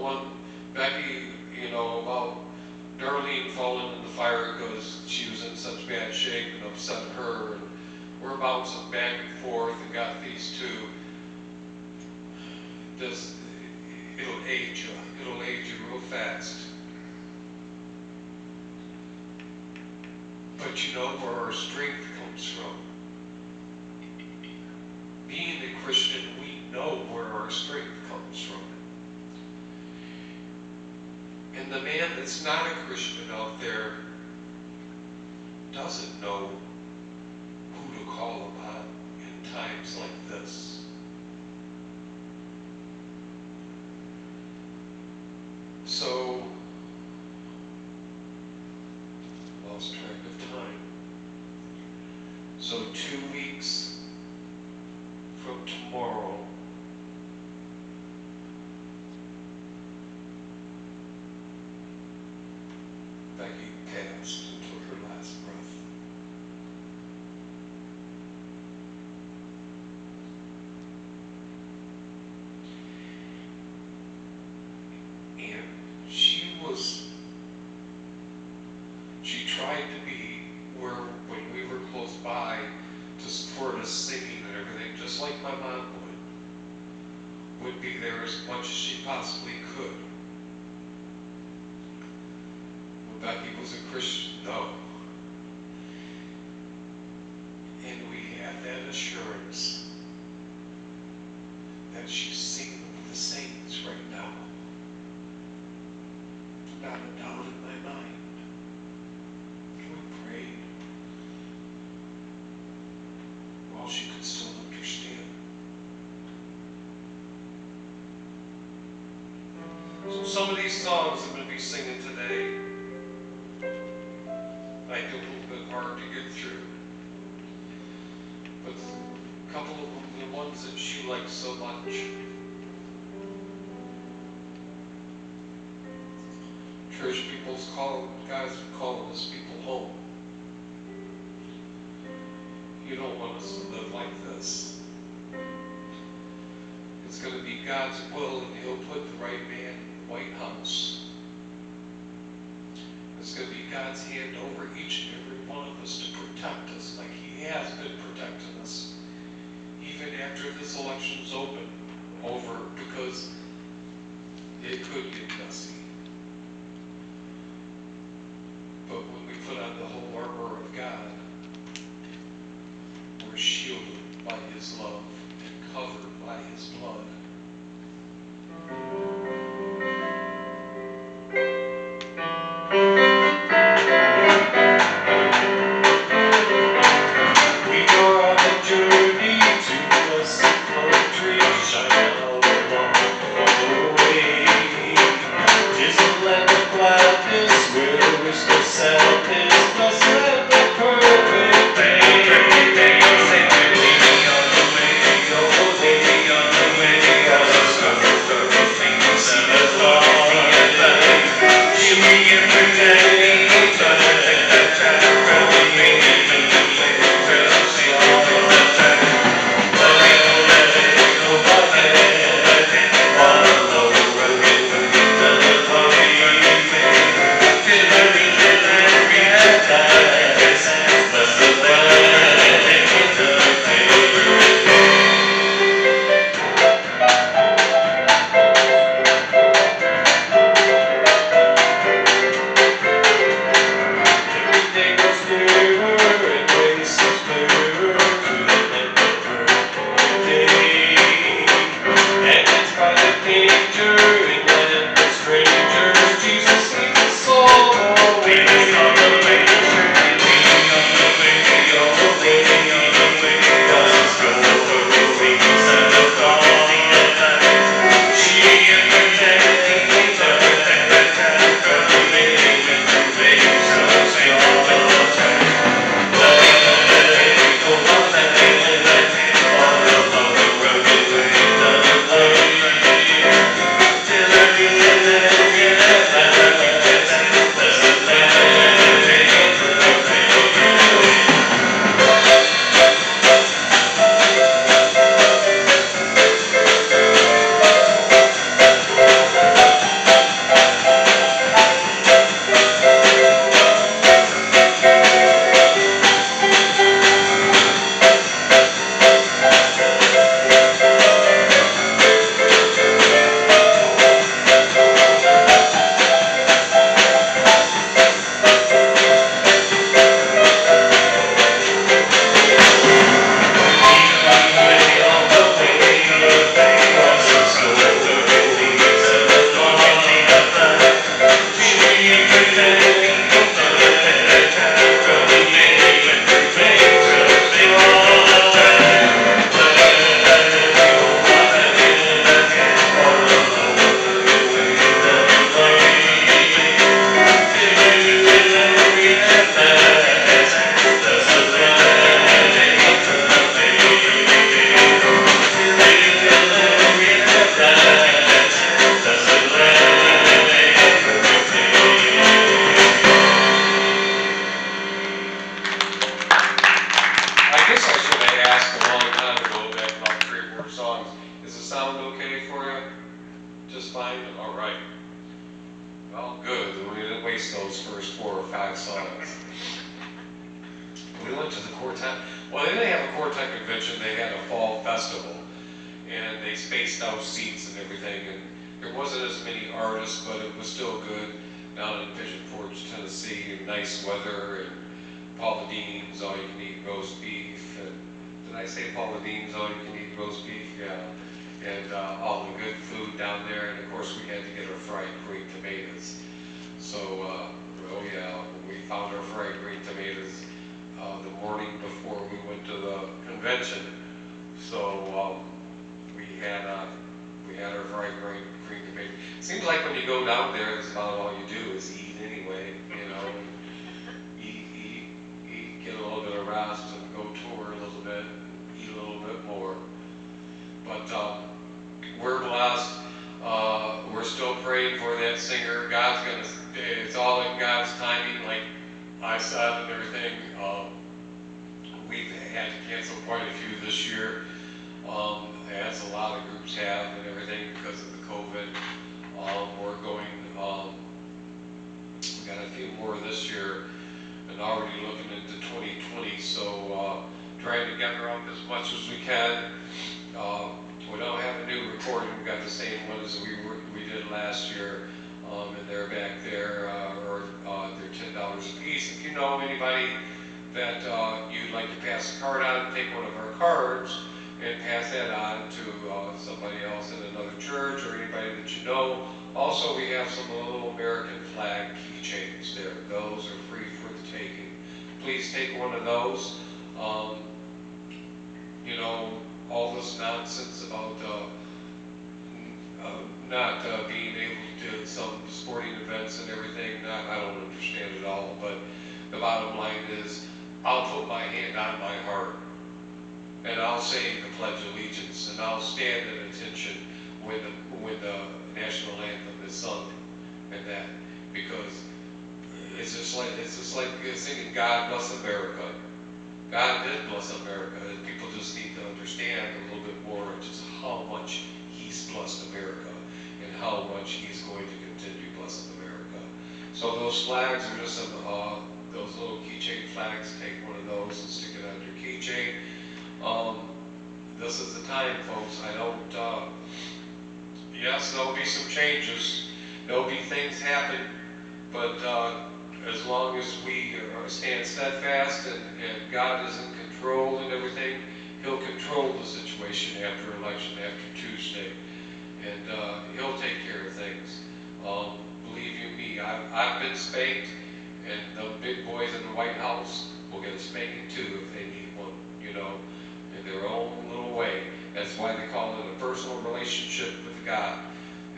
one, Becky, about Darlene falling in the fire because she was in such bad shape and upset her, and we're bouncing back and forth and got these two. It'll age you real fast. But you know where our strength comes from. Being a Christian, we know where our strength comes from. And the man that's not a Christian out there doesn't know who to call upon in times like this. So, lost track of time. So 2 weeks from tomorrow, Becky passed and took her last breath. And she tried to be where, when we were close by, to support us singing and everything, just like my mom would be there as much as she possibly could. But Becky was a Christian, though. And we have that assurance that she's singing with the saints right now. Not a doubt in my mind. We prayed while she could still understand. So some of these songs I'm going to be singing today might be a little bit hard to get through. But a couple of them, the ones that she likes so much. Church people's guys are calling us people home. You don't want us to live like this. It's going to be God's will, and He'll put the right man in the White House. It's going to be God's hand over each and every one of us to protect us like He has been protecting us. Even after this election's over, because it could get messy. But when we put on the whole armor of God, we're shielded by His love and covered by His blood. We go on a journey to blessed country, shine out along the way. fine? All right. Well, good. We didn't waste those first 4 or 5 songs. We went to the quartet. Well, they didn't have a quartet convention. They had a fall festival, and they spaced out seats and everything. And there wasn't as many artists, but it was still good down in Pigeon Forge, Tennessee. And nice weather, and Paula Dean's all-you-can-eat roast beef. And did I say Paula Dean's all-you-can-eat roast beef? Yeah. And all the good food down there. And of course, we had to get our fried green tomatoes. So, oh yeah, we found our fried green tomatoes the morning before we went to the convention. So we had our fried green tomatoes. Seems like when you go down there, it's about all you do is eat anyway. You know, eat, get a little bit of rest, and go tour a little bit, eat a little bit more. But we're blessed. We're still praying for that singer. God's gonna. It's all in God's timing, like I said, and everything. We've had to cancel quite a few this year, as a lot of groups have, and everything because of the COVID. We're going. We got a few more this year, and already looking into 2020. So trying to gather up as much as we can. We don't have a new recording. We've got the same one as we did last year, and they're back there, they're $10 a piece. If you know anybody that you'd like to pass a card on, take one of our cards and pass that on to somebody else in another church or anybody that you know. Also, we have some little American flag keychains there. Those are free for the taking. Please take one of those. You know, all this nonsense about not being able to do some sporting events and everything, I don't understand it all, but the bottom line is, I'll put my hand on my heart, and I'll say the Pledge of Allegiance, and I'll stand at attention when the national anthem is sung, and that, because it's just like singing God Bless America. God did bless America, and people just need to understand a little bit more just how much He's blessed America and how much He's going to continue blessing America. So those flags are just some, those little keychain flags. Take one of those and stick it on your keychain. This is the time, folks. I don't, yes, there'll be some changes. There'll be things happen, but as long as we stand steadfast and God is in control and everything, He'll control the situation after election, after Tuesday, and He'll take care of things. Believe you me, I've been spanked, and the big boys in the White House will get a spanking too if they need one, you know, in their own little way. That's why they call it a personal relationship with God.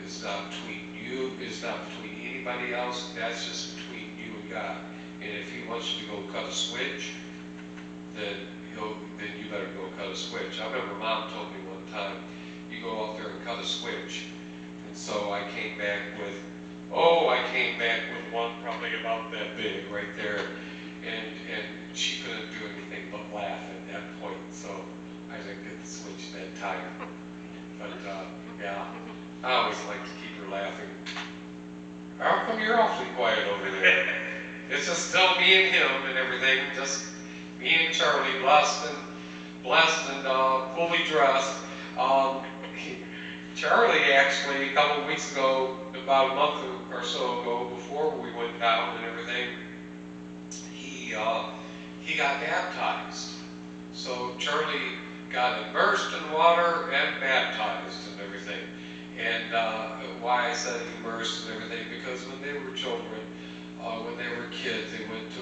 It's not between you, it's not between anybody else, that's just between you and God. And if He wants you to go cut a switch, then you better go cut a switch. I remember Mom told me one time, you go out there and cut a switch. And so I came back with one probably about that big right there. And she couldn't do anything but laugh at that point. So I didn't get the switch that time. But yeah, I always like to keep her laughing. How come you're awfully quiet over there? It's just still me and him and everything, just me and Charlie, blessed and fully dressed. Charlie actually, a couple of weeks ago, about a month or so ago, before we went down and everything, he got baptized. So Charlie got immersed in water and baptized and everything. And why I said immersed and everything, because when they were children, when they were kids, they went to